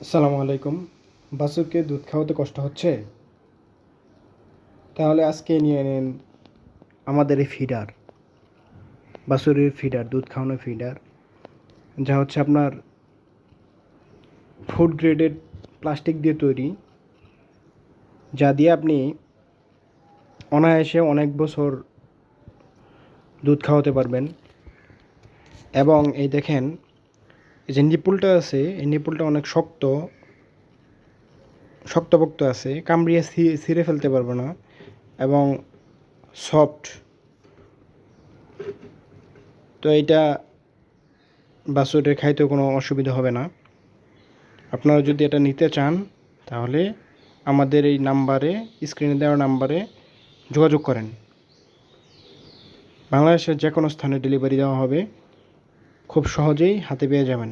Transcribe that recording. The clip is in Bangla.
আসসালামু আলাইকুম। বাছুরকে দুধ খাওয়াতে কষ্ট হচ্ছে? তাহলে আজকে নিয়ে নিন আমাদের এই ফিডার, বাছুরের ফিডার, দুধ খাওয়ানোর ফিডার, যা হচ্ছে আপনার ফুড গ্রেডেড প্লাস্টিক দিয়ে তৈরি, যা দিয়ে আপনি অনায়াসে অনেক বছর দুধ খাওয়াতে পারবেন। এবং এই দেখেন, এই যে নিপুলটা আছে, এই নিপুলটা অনেক শক্তপোক্ত আছে, কামড়িয়ে ছিঁড়ে ফেলতে পারবে না এবং সফট। তো এইটা বাছুরের খাইতেও কোনো অসুবিধা হবে না। আপনারা যদি এটা নিতে চান তাহলে আমাদের এই নাম্বারে, স্ক্রিনে দেওয়া নাম্বারে যোগাযোগ করেন। বাংলাদেশের যে কোনো স্থানে ডেলিভারি দেওয়া হবে, খুব সহজেই হাতে পেয়ে যাবেন।